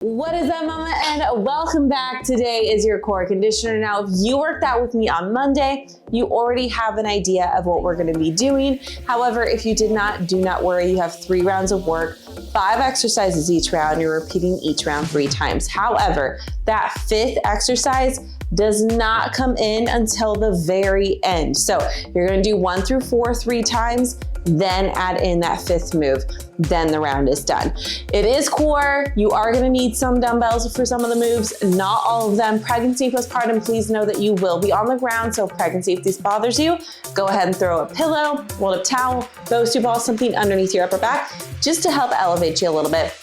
What is up, mama, and welcome back. Today is your core conditioner. Now, if you worked out with me on Monday, you already have an idea of what we're going to be doing. However, if you did not, do not worry. You have 3 rounds of work, 5 exercises each round. You're repeating each round 3 times. However, that 5th exercise does not come in until the very end. So you're going to do 1 through 4 3 times, then add in that 5th move. Then the round is done. It is core. You are going to need some dumbbells for some of the moves, not all of them. Pregnancy, postpartum, please know that you will be on the ground. So pregnancy, if this bothers you, go ahead and throw a pillow, rolled up towel, those 2 balls, something underneath your upper back, just to help elevate you a little bit.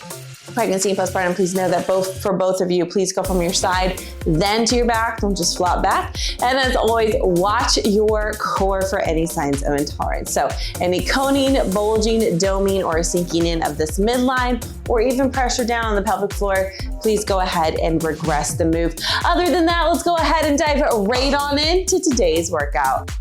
Pregnancy and postpartum, please know that for both of you, please go from your side, then to your back. Don't just flop back. And as always, watch your core for any signs of intolerance. So any coning, bulging, doming, or sinking in of this midline, or even pressure down on the pelvic floor, please go ahead and regress the move. Other than that, let's go ahead and dive right on into today's workout.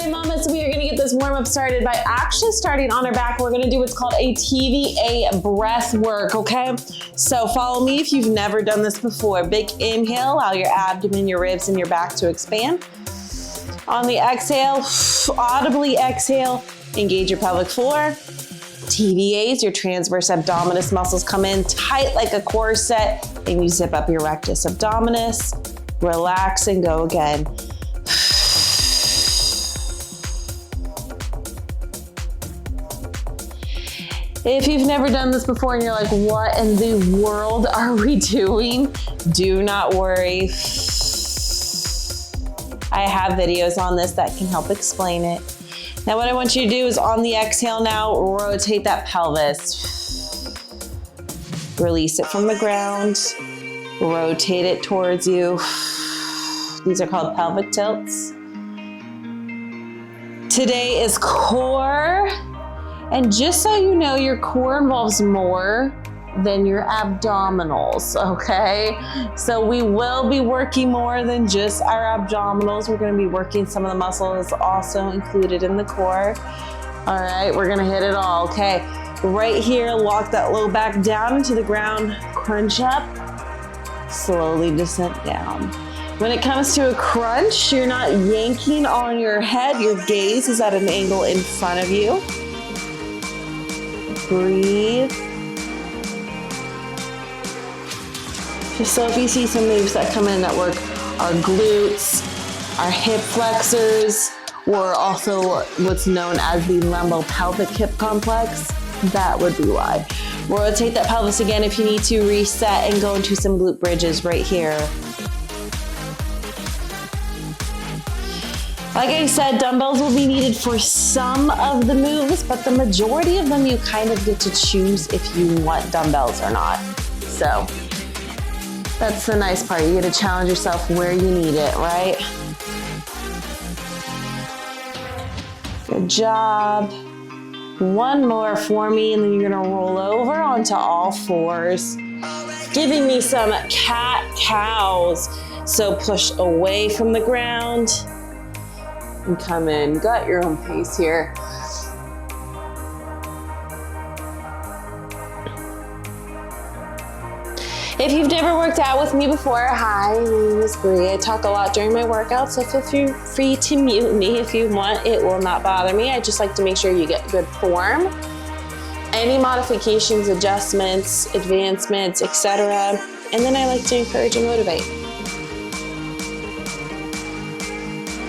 Mama, so we are gonna get this warm up started by actually starting on our back. We're gonna do what's called a TVA breath work, okay? So follow me if you've never done this before. Big inhale, allow your abdomen, your ribs, and your back to expand. On the exhale, audibly exhale, engage your pelvic floor. TVAs, your transverse abdominis muscles come in tight like a corset, and you zip up your rectus abdominis. Relax and go again. If you've never done this before and you're like, what in the world are we doing? Do not worry. I have videos on this that can help explain it. Now what I want you to do is on the exhale now, rotate that pelvis. Release it from the ground. Rotate it towards you. These are called pelvic tilts. Today is core. And just so you know, your core involves more than your abdominals, okay? So we will be working more than just our abdominals. We're gonna be working some of the muscles also included in the core. All right, we're gonna hit it all, okay? Right here, lock that low back down into the ground, crunch up, slowly descend down. When it comes to a crunch, you're not yanking on your head. Your gaze is at an angle in front of you. Breathe. So if you see some moves that come in that work our glutes, our hip flexors, or also what's known as the lumbo-pelvic hip complex, that would be why. Rotate that pelvis again if you need to, reset and go into some glute bridges right here. Like I said, dumbbells will be needed for some of the moves, but the majority of them you kind of get to choose if you want dumbbells or not. So that's the nice part. You get to challenge yourself where you need it, right? Good job. One more for me, and then you're gonna roll over onto all fours, giving me some cat-cows. So push away from the ground. And come in, got your own pace here. If you've never worked out with me before, hi, my name is Bree. I talk a lot during my workout, so feel free to mute me if you want. It will not bother me. I just like to make sure you get good form. Any modifications, adjustments, advancements, etc. And then I like to encourage and motivate.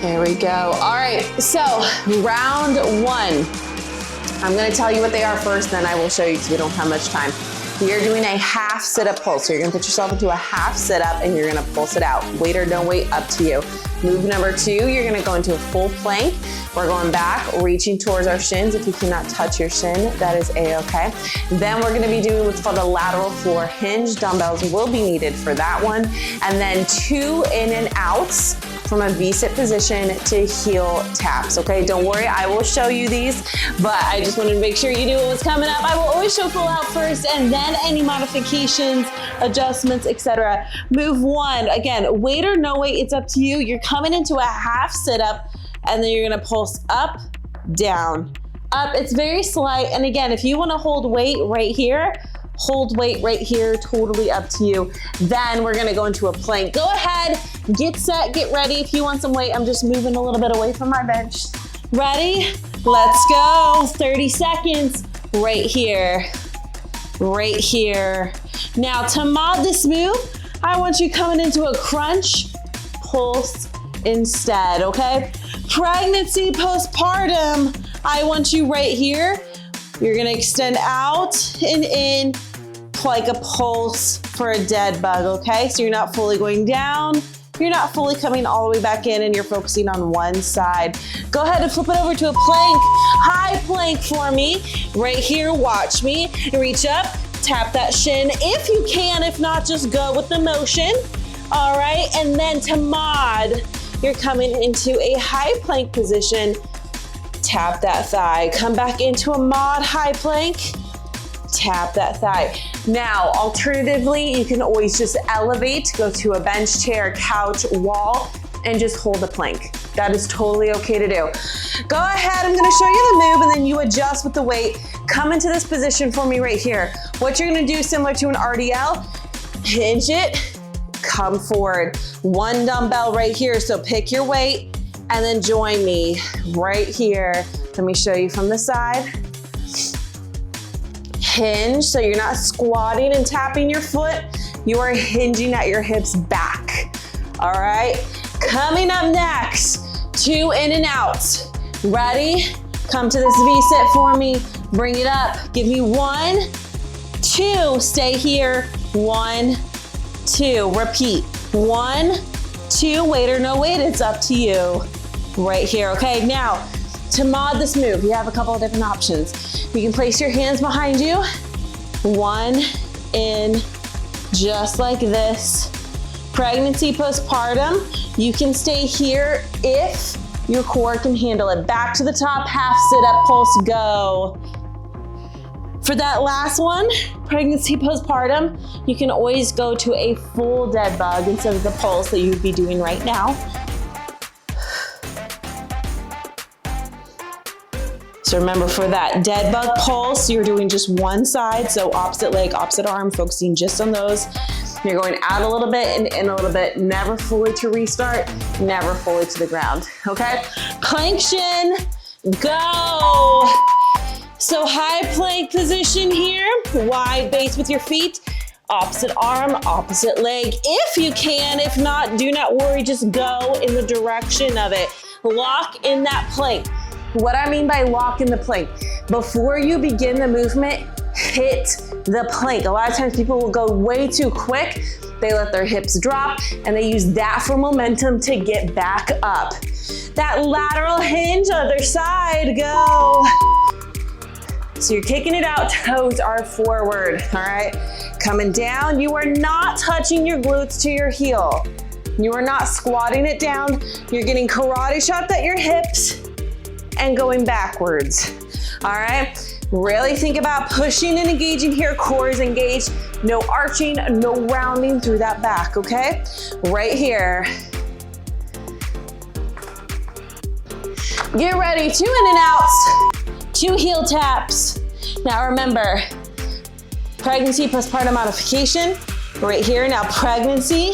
There we go. All right, so round 1. I'm gonna tell you what they are first, then I will show you because we don't have much time. You're doing a half sit-up pulse. So you're gonna put yourself into a half sit-up and you're gonna pulse it out. Weight or no weight, up to you. Move number 2, you're gonna go into a full plank. We're going back, reaching towards our shins. If you cannot touch your shin, that is a-okay. Then we're gonna be doing what's called a lateral floor hinge. Dumbbells will be needed for that one. And then 2 in and outs from a V-sit position to heel taps, okay? Don't worry, I will show you these, but I just wanted to make sure you knew what was coming up. I will always show full out first and then any modifications, adjustments, etc. Move 1, again, weight or no weight, it's up to you. You're coming into a half sit-up and then you're gonna pulse up, down, up. It's very slight. And again, if you want to hold weight right here, hold weight right here, totally up to you. Then we're gonna go into a plank. Go ahead, get set, get ready. If you want some weight, I'm just moving a little bit away from my bench. Ready? Let's go. 30 seconds right here, right here. Now to mod this move, I want you coming into a crunch, pulse instead, okay? Pregnancy, postpartum, I want you right here. You're gonna extend out and in like a pulse for a dead bug, okay? So you're not fully going down, you're not fully coming all the way back in, and you're focusing on one side. Go ahead and flip it over to a plank, high plank for me. Right here, watch me. Reach up, tap that shin if you can. If not, just go with the motion. All right, and then to mod, you're coming into a high plank position. Tap that thigh, come back into a mod high plank, tap that thigh. Now, alternatively, you can always just elevate, go to a bench, chair, couch, wall, and just hold the plank. That is totally okay to do. Go ahead, I'm gonna show you the move, and then you adjust with the weight. Come into this position for me right here. What you're gonna do, similar to an RDL, hinge it, come forward. One dumbbell right here, so pick your weight, and then join me right here. Let me show you from the side. Hinge, so you're not squatting and tapping your foot. You are hinging at your hips back. All right, coming up next, 2 in and out. Ready? Come to this V-sit for me. Bring it up. Give me 1, 2. Stay here. 1, 2. Repeat. 1, 2. Weight or no weight, it's up to you. Right here, okay? Now, to mod this move, you have a couple of different options. You can place your hands behind you. 1 in, just like this. Pregnancy, postpartum, you can stay here if your core can handle it. Back to the top, half sit up, pulse, go. For that last one, pregnancy, postpartum, you can always go to a full dead bug instead of the pulse that you'd be doing right now. So remember, for that dead bug pulse, you're doing just one side, so opposite leg, opposite arm, focusing just on those. You're going out a little bit and in a little bit, never fully to restart, never fully to the ground, okay? Plank shin, go. So high plank position here, wide base with your feet, opposite arm, opposite leg, if you can. If not, do not worry, just go in the direction of it. Lock in that plank. What I mean by lock in the plank, before you begin the movement, hit the plank. A lot of times people will go way too quick. They let their hips drop and they use that for momentum to get back up. That lateral hinge, other side, go. So you're kicking it out, toes are forward, all right? Coming down, you are not touching your glutes to your heel. You are not squatting it down. You're getting karate chopped at your hips and going backwards, all right? Really think about pushing and engaging here, core is engaged. No arching, no rounding through that back, okay? Right here. Get ready, 2 in and outs, 2 heel taps. Now remember, pregnancy, postpartum modification, right here. Now pregnancy,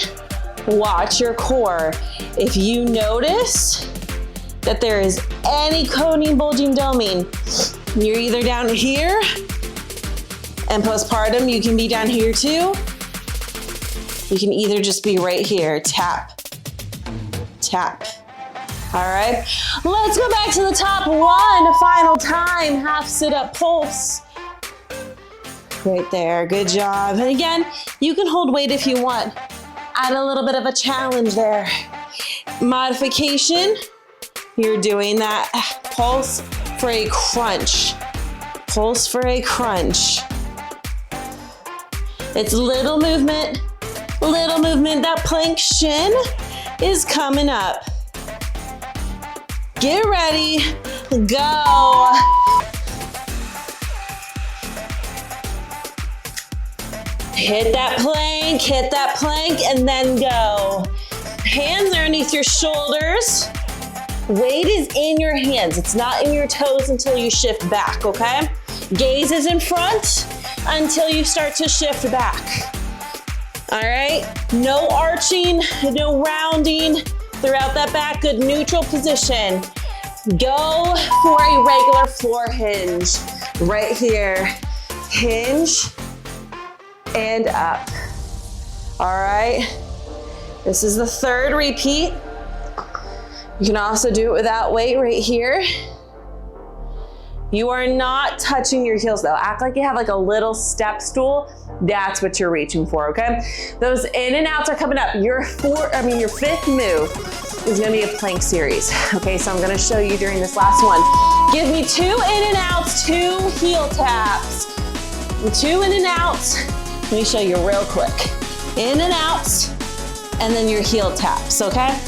watch your core. If you notice that there is any coning, bulging, doming, you're either down here, and postpartum, you can be down here too. You can either just be right here, tap, tap. All right, let's go back to the top one final time, half sit up pulse. Right there, good job. And again, you can hold weight if you want. Add a little bit of a challenge there. Modification, you're doing that pulse for a crunch. Pulse for a crunch. It's little movement, that plank shin is coming up. Get ready, go. Hit that plank, and then go. Hands underneath your shoulders. Weight is in your hands. It's not in your toes until you shift back, okay? Gaze is in front until you start to shift back. All right, no arching, no rounding throughout that back, good neutral position. Go for a regular floor hinge. Right here, hinge and up. All right, this is the third repeat. You can also do it without weight right here. You are not touching your heels though. Act like you have like a little step stool. That's what you're reaching for, okay? Those in and outs are coming up. Your fifth move is gonna be a plank series. Okay, so I'm gonna show you during this last one. Give me 2 in and outs, 2 heel taps. 2 in and outs. Let me show you real quick. In and outs, and then your heel taps, okay?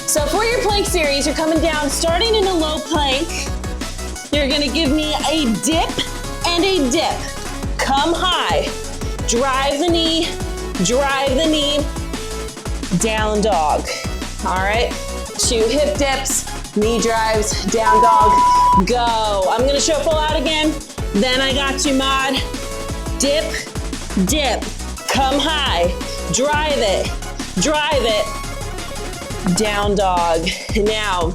So for your plank series, you're coming down, starting in a low plank. You're gonna give me a dip and a dip. Come high, drive the knee, down dog. All right, 2 hip dips, knee drives, down dog, go. I'm gonna show full out again, then I got you, Mod. Dip, dip, come high, drive it, down dog. Now,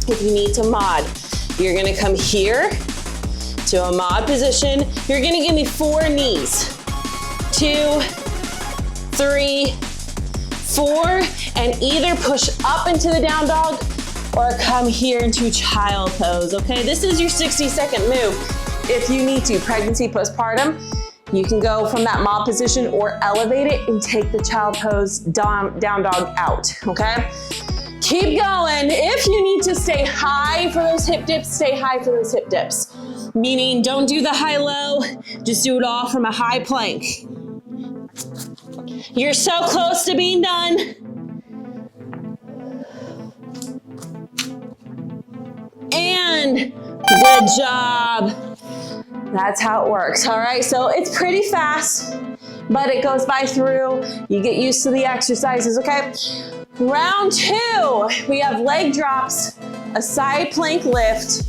if you need to mod, you're gonna come here to a mod position. You're gonna give me 4 knees. 2, 3, 4, and either push up into the down dog or come here into child pose, okay? This is your 60-second move. If you need to, pregnancy, postpartum, you can go from that mod position or elevate it and take the child pose down dog out, okay? Keep going. If you need to stay high for those hip dips, stay high for those hip dips. Meaning don't do the high-low, just do it all from a high plank. You're so close to being done. And good job. That's how it works, all right? So it's pretty fast, but it goes by through. You get used to the exercises, okay? Round 2, we have leg drops, a side plank lift,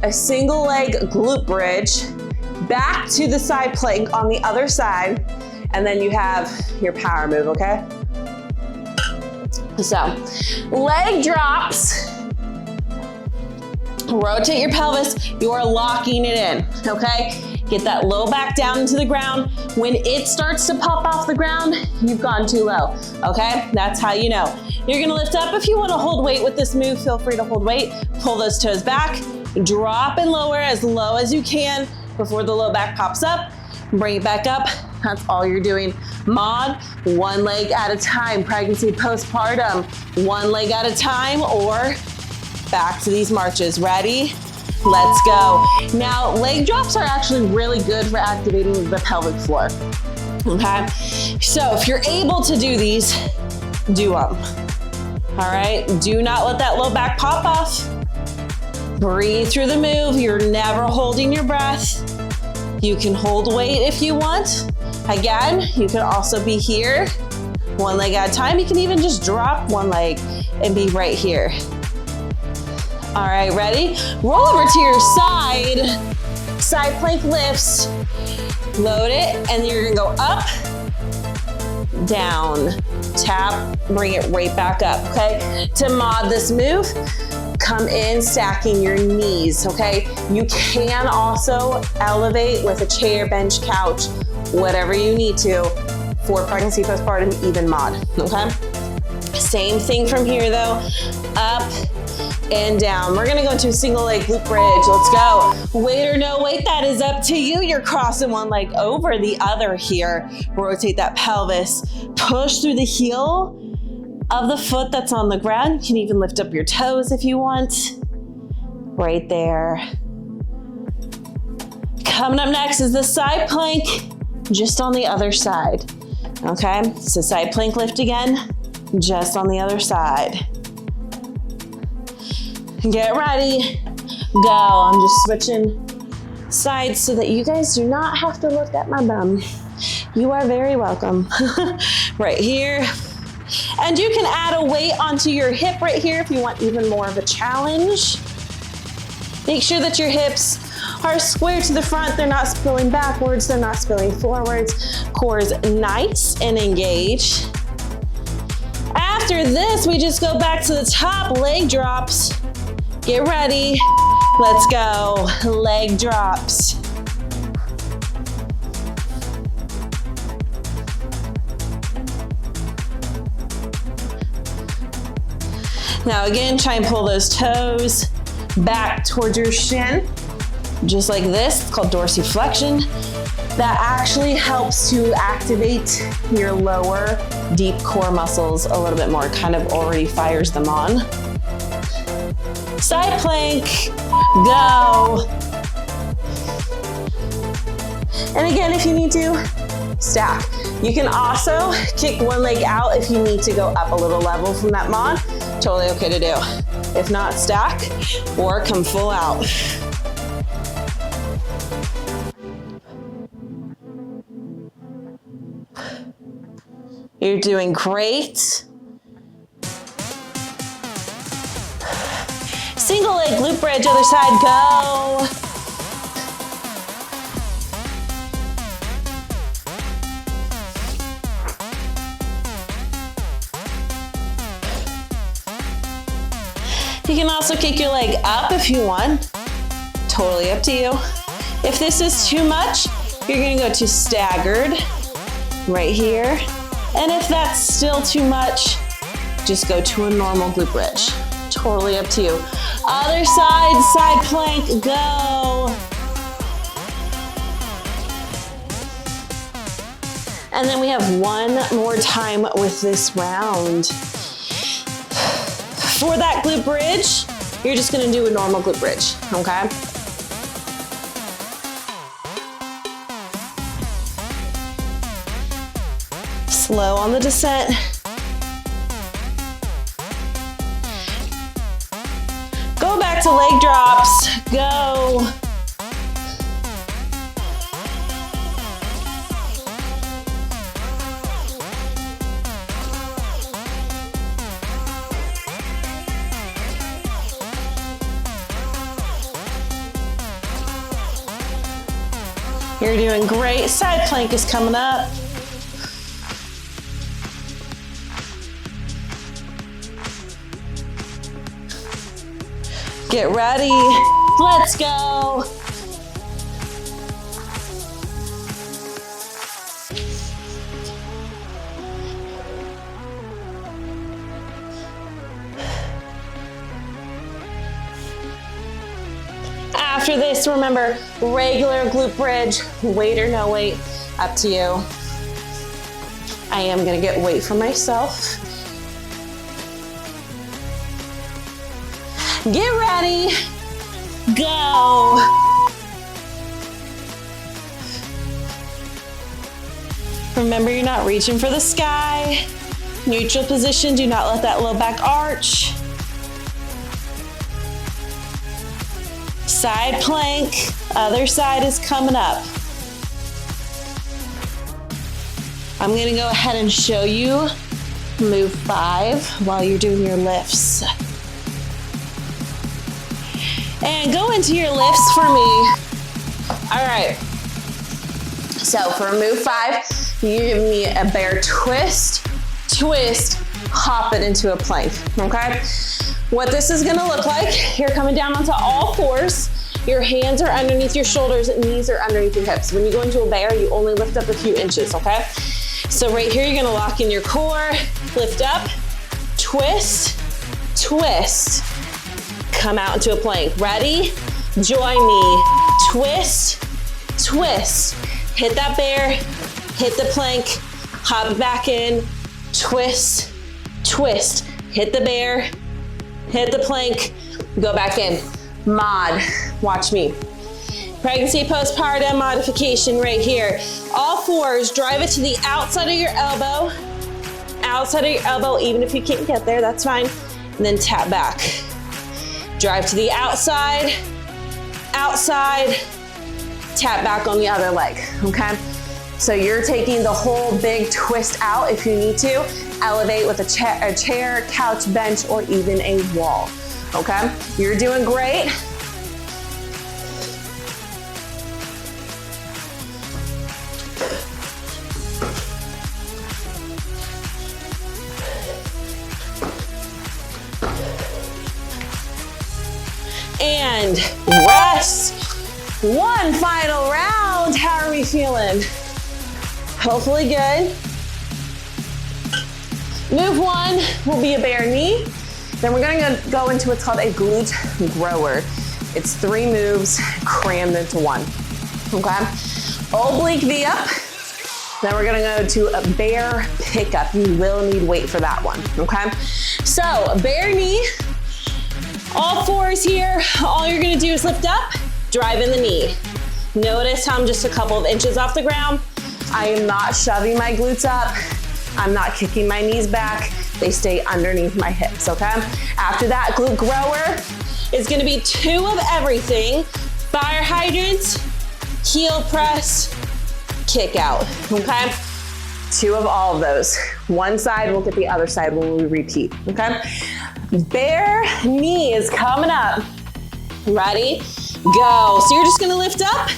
a single leg glute bridge, back to the side plank on the other side, and then you have your power move, okay? So, leg drops, rotate your pelvis, you are locking it in, okay? Get that low back down into the ground. When it starts to pop off the ground, you've gone too low, okay? That's how you know. You're gonna lift up. If you wanna hold weight with this move, feel free to hold weight. Pull those toes back, drop and lower as low as you can before the low back pops up. Bring it back up. That's all you're doing. Mod, 1 leg at a time. Pregnancy, postpartum, 1 leg at a time, or back to these marches. Ready? Let's go. Now, leg drops are actually really good for activating the pelvic floor, okay? So if you're able to do these, do them, all right? Do not let that low back pop off. Breathe through the move. You're never holding your breath. You can hold weight if you want. Again, you can also be here, 1 leg at a time. You can even just drop 1 leg and be right here. All right, ready? Roll over to your side plank lifts, load it, and you're gonna go up, down, tap, bring it right back up, okay? To mod this move, come in stacking your knees, okay? You can also elevate with a chair, bench, couch, whatever you need to for pregnancy, postpartum, even mod, okay? Same thing from here though, up and down. We're gonna go into a single leg glute bridge. Let's go. Weight or no weight, that is up to you. You're crossing 1 leg over the other here. Rotate that pelvis. Push through the heel of the foot that's on the ground. You can even lift up your toes if you want. Right there. Coming up next is the side plank, just on the other side. Okay, so side plank lift again, just on the other side. Get ready, go. I'm just switching sides so that you guys do not have to look at my bum. You are very welcome. Right here, And you can add a weight onto your hip right here if you want even more of a challenge. Make sure that your hips are square to the front. They're not spilling backwards. They're not spilling forwards. Core is nice and engaged. After this, we just go back to the top, leg drops. Get ready. Let's go. Leg drops. Now again, try and pull those toes back towards your shin, just like this. It's called dorsiflexion. That actually helps to activate your lower deep core muscles a little bit more, kind of already fires them on. Side plank, go. And again, if you need to, stack. You can also kick one leg out if you need to go up a little level from that mod. Totally okay to do. If not, stack or come full out. You're doing great. Single leg glute bridge, other side, go. You can also kick your leg up if you want. Totally up to you. If this is too much, you're gonna go to staggered right here. And if that's still too much, just go to a normal glute bridge. Totally up to you. Other side, side plank, go. And then we have one more time with this round. For that glute bridge, you're just gonna do a normal glute bridge, okay? Slow on the descent. Go back to leg drops, go. You're doing great. Side plank is coming up. Get ready. Let's go. After this, remember, regular glute bridge, weight or no weight, up to you. I am gonna get weight for myself. Get ready, go. Remember, you're not reaching for the sky. Neutral position, do not let that low back arch. Side plank, other side is coming up. I'm gonna go ahead and show you move 5 while you're doing your lifts. And go into your lifts for me. All right, so for move 5, you give me a bear twist, twist, hop it into a plank, okay? What this is gonna look like, you're coming down onto all fours, your hands are underneath your shoulders, knees are underneath your hips. When you go into a bear, you only lift up a few inches, okay? So right here, you're gonna lock in your core, lift up, twist, twist, come out into a plank. Ready? Join me. Twist, twist. Hit that bear, hit the plank, hop back in, twist, twist. Hit the bear, hit the plank, go back in. Mod, watch me. Pregnancy postpartum modification right here. All fours, drive it to the outside of your elbow. Outside of your elbow, even if you can't get there, that's fine. And then tap back. Drive to the outside, outside, tap back on the other leg, okay? So you're taking the whole big twist out if you need to. Elevate with a chair, couch, bench, or even a wall, okay? You're doing great. And rest. One final round. How are we feeling? Hopefully good. Move one will be a bare knee. Then we're gonna go into what's called a glute grower. It's 3 moves crammed into one, okay? Oblique V up. Then we're gonna go to a bare pickup. You will need weight for that one, okay? So bare knee, all fours here. All you're gonna do is lift up, drive in the knee. Notice how I'm just a couple of inches off the ground. I am not shoving my glutes up. I'm not kicking my knees back. They stay underneath my hips, okay? After that, glute grower is gonna be 2 of everything. Fire hydrants, heel press, kick out, okay? 2 of all of those. One side, we'll get the other side when we repeat, okay? Bare knee is coming up. Ready? Go. So you're just gonna lift up,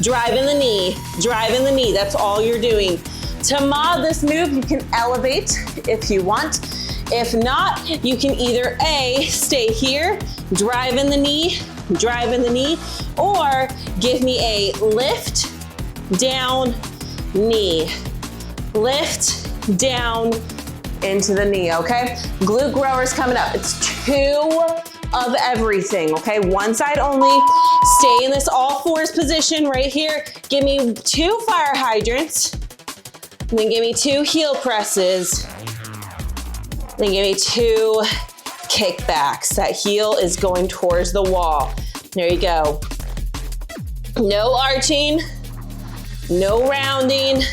drive in the knee, drive in the knee. That's all you're doing. To mod this move, you can elevate if you want. If not, you can either A, stay here, drive in the knee, or give me a lift, down, knee. Lift, down, into the knee, okay? Glute grower's coming up. It's 2 of everything, okay? One side only. Stay in this all fours position right here. Give me 2 fire hydrants. And then give me 2 heel presses. Then give me 2 kickbacks. That heel is going towards the wall. There you go. No arching, no rounding.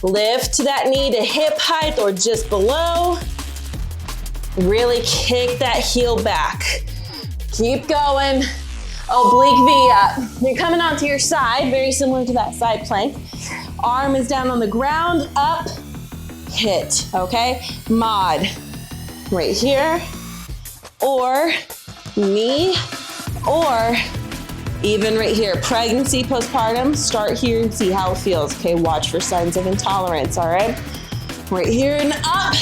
Lift that knee to hip height or just below. Really kick that heel back. Keep going. Oblique V up. You're coming onto your side, very similar to that side plank. Arm is down on the ground, up, hit, okay? Mod, right here, or knee, or even right here. Pregnancy, postpartum, start here and see how it feels. Okay, watch for signs of intolerance, all right? Right here and up.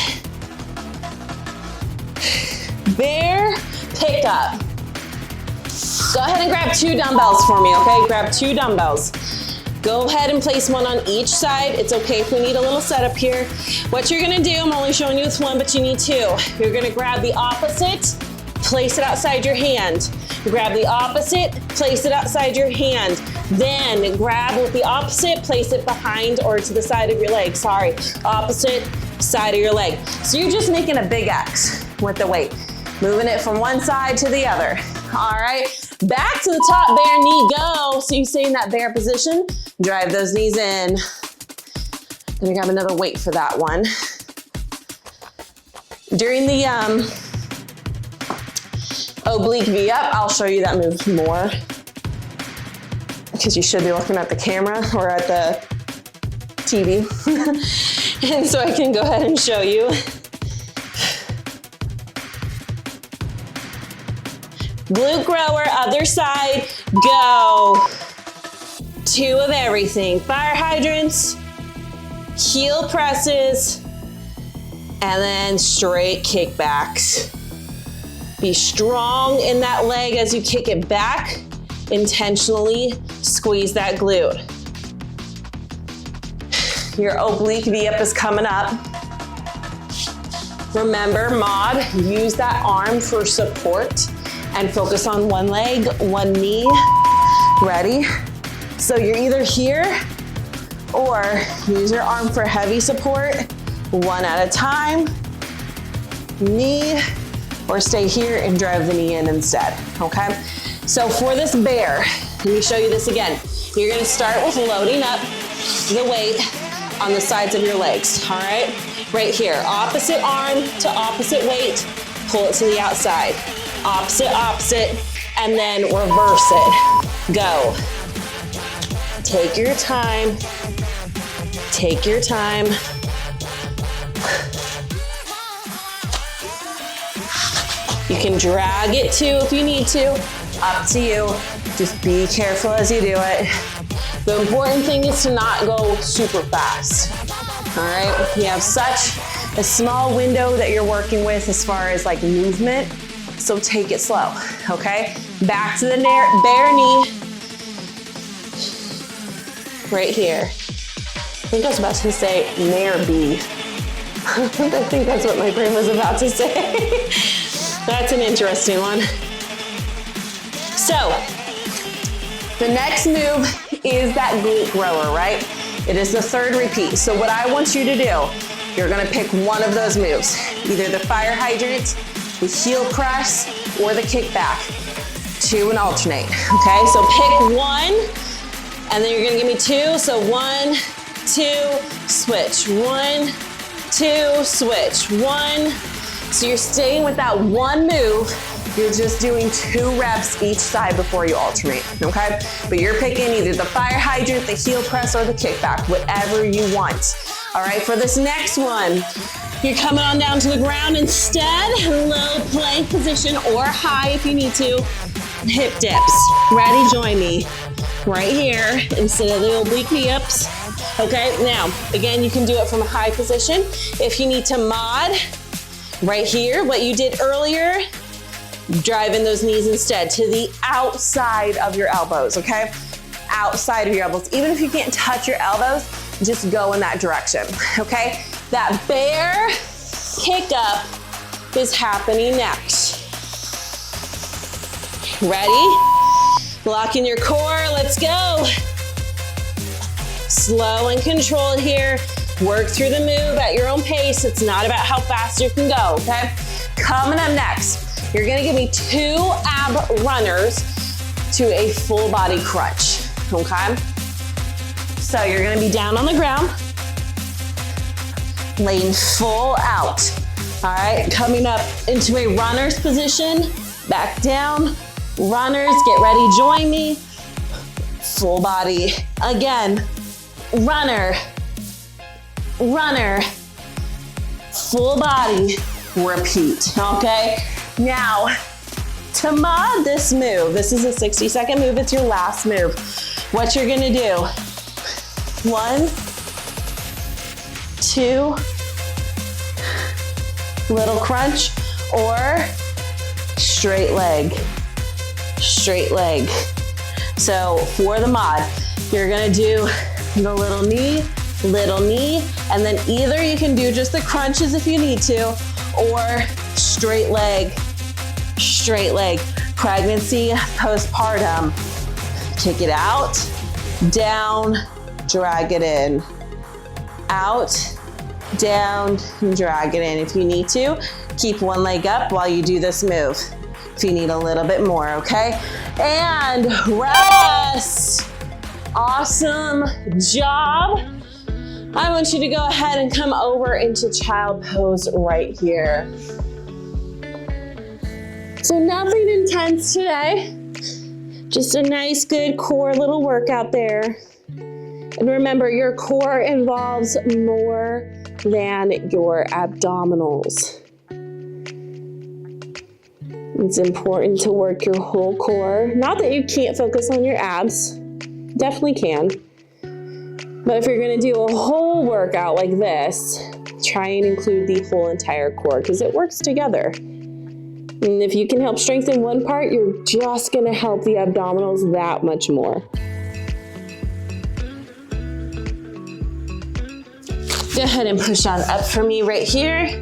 Bear pickup. Go ahead and grab 2 dumbbells for me, okay? Grab 2 dumbbells. Go ahead and place one on each side. It's okay if we need a little setup here. What you're gonna do, I'm only showing you with one, but you need 2. You're gonna grab the opposite, place it outside your hand. Grab the opposite, place it outside your hand. Then grab with the opposite, place it behind or to the side of your leg. Sorry, opposite side of your leg. So you're just making a big X with the weight. Moving it from one side to the other. All right, back to the top, bare knee, go. So you stay in that bare position, drive those knees in. Gonna grab another weight for that one. During the oblique V up, I'll show you that move more because you should be looking at the camera or at the TV. And so I can go ahead and show you. Glute grower, other side, go. 2 of everything. Fire hydrants, heel presses, and then straight kickbacks. Be strong in that leg as you kick it back. Intentionally squeeze that glute. Your oblique V up is coming up. Remember, mod, use that arm for support and focus on one leg, one knee. Ready? So you're either here or use your arm for heavy support, one at a time, knee, or stay here and drive the knee in instead, okay? So for this bear, let me show you this again. You're gonna start with loading up the weight on the sides of your legs, all right? Right here, opposite arm to opposite weight, pull it to the outside. Opposite, opposite, and then reverse it. Go. Take your time. Take your time. You can drag it too if you need to. Up to you. Just be careful as you do it. The important thing is to not go super fast. All right, you have such a small window that you're working with as far as like movement, so take it slow, okay? Back to the bare knee. Right here. I think I was about to say Nair B. I think that's what my brain was about to say. That's an interesting one. So, the next move is that glute rower, right? It is the third repeat. So what I want you to do, you're gonna pick one of those moves. Either the fire hydrant, the heel press, or the kickback. 2 and alternate, okay? So pick one, and then you're gonna give me 2. So 1, 2, switch. 1, 2, switch. 1. So you're staying with that one move. You're just doing 2 reps each side before you alternate, okay? But you're picking either the fire hydrant, the heel press, or the kickback, whatever you want. All right, for this next one, you're coming on down to the ground instead, low plank position or high if you need to. Hip dips. Ready? Join me. Right here instead of the oblique knee ups. Okay, now, again, you can do it from a high position. If you need to mod, right here, what you did earlier, driving those knees instead to the outside of your elbows, okay? Outside of your elbows. Even if you can't touch your elbows, just go in that direction, okay? That bear kick up is happening next. Ready? Blocking your core, let's go. Slow and controlled here. Work through the move at your own pace. It's not about how fast you can go, okay? Coming up next, you're gonna give me 2 ab runners to a full body crunch, okay? So you're gonna be down on the ground, laying full out, all right? Coming up into a runner's position, back down, runners, get ready, join me. Full body, again, runner, runner, full body, repeat, okay? Now, to mod this move, this is a 60-second move, it's your last move. What you're gonna do, 1, 2, little crunch, or straight leg, straight leg. So for the mod, you're gonna do the little knee, and then either you can do just the crunches if you need to, or straight leg, straight leg. Pregnancy, postpartum. Kick it out, down, drag it in. Out, down, drag it in. If you need to, keep one leg up while you do this move. If you need a little bit more, okay? And rest. Awesome job. I want you to go ahead and come over into child pose right here. So nothing intense today. Just a nice, good core little workout there. And remember, your core involves more than your abdominals. It's important to work your whole core. Not that you can't focus on your abs, definitely can. But if you're gonna do a whole workout like this, try and include the whole entire core because it works together. And if you can help strengthen one part, you're just gonna help the abdominals that much more. Go ahead and push on up for me right here.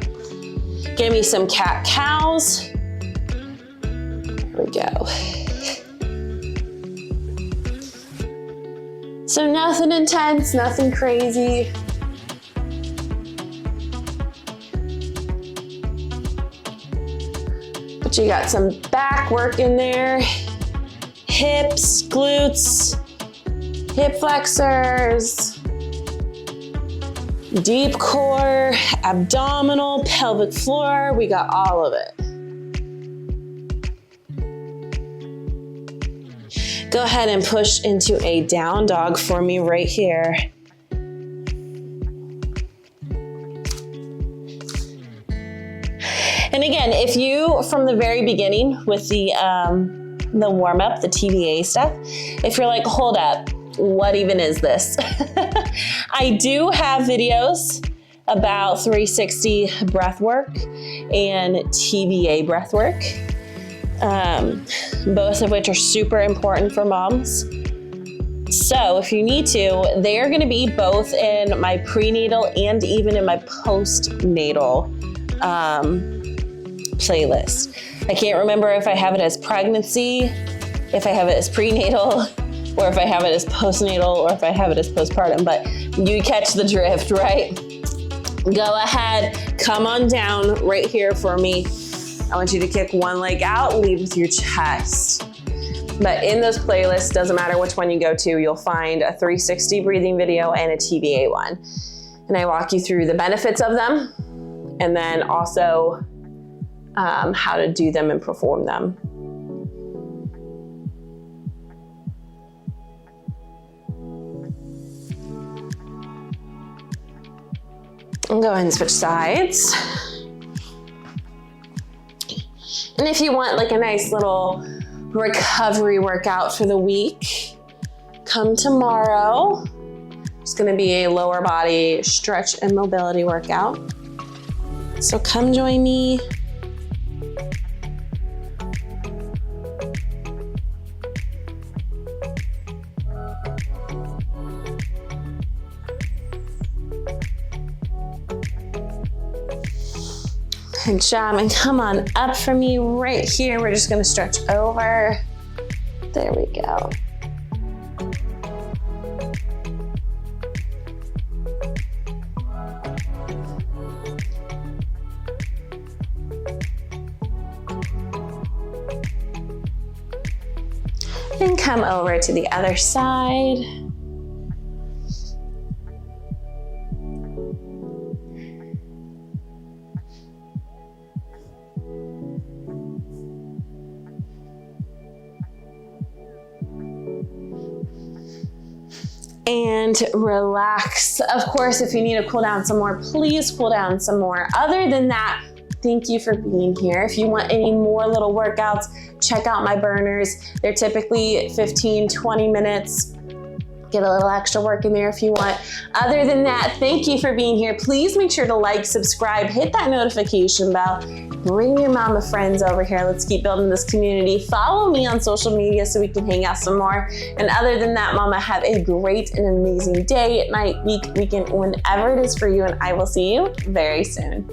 Give me some cat-cows. There we go. So nothing intense, nothing crazy. But you got some back work in there. Hips, glutes, hip flexors, deep core, abdominal, pelvic floor. We got all of it. Go ahead and push into a down dog for me right here. And again, if you, from the very beginning with the warm up, the TBA stuff, if you're like, hold up, what even is this? I do have videos about 360 breath work and TBA breath work, both of which are super important for moms. So if you need to, they are going to be both in my prenatal and even in my postnatal playlist. I can't remember if I have it as pregnancy, if I have it as prenatal, or if I have it as postnatal, or if I have it as postpartum, but you catch the drift, right? Go ahead, come on down right here for me. I want you to kick one leg out, lead with your chest. But in those playlists, doesn't matter which one you go to, you'll find a 360 breathing video and a TBA one. And I walk you through the benefits of them, and then also how to do them and perform them. And go ahead and switch sides. And if you want like a nice little recovery workout for the week, come tomorrow. It's gonna be a lower body stretch and mobility workout. So come join me. Good job, and come on up for me right here. We're just gonna stretch over. There we go. And come over to the other side. And relax. Of course, if you need to cool down some more, please cool down some more. Other than that, thank you for being here. If you want any more little workouts, check out my burners. They're typically 15, 20 minutes. Get a little extra work in there if you want. Other than that, thank you for being here. Please make sure to like, subscribe, hit that notification bell. Bring your mama friends over here. Let's keep building this community. Follow me on social media so we can hang out some more. And other than that, mama, have a great and amazing day, night, week, weekend, whenever it is for you. And I will see you very soon.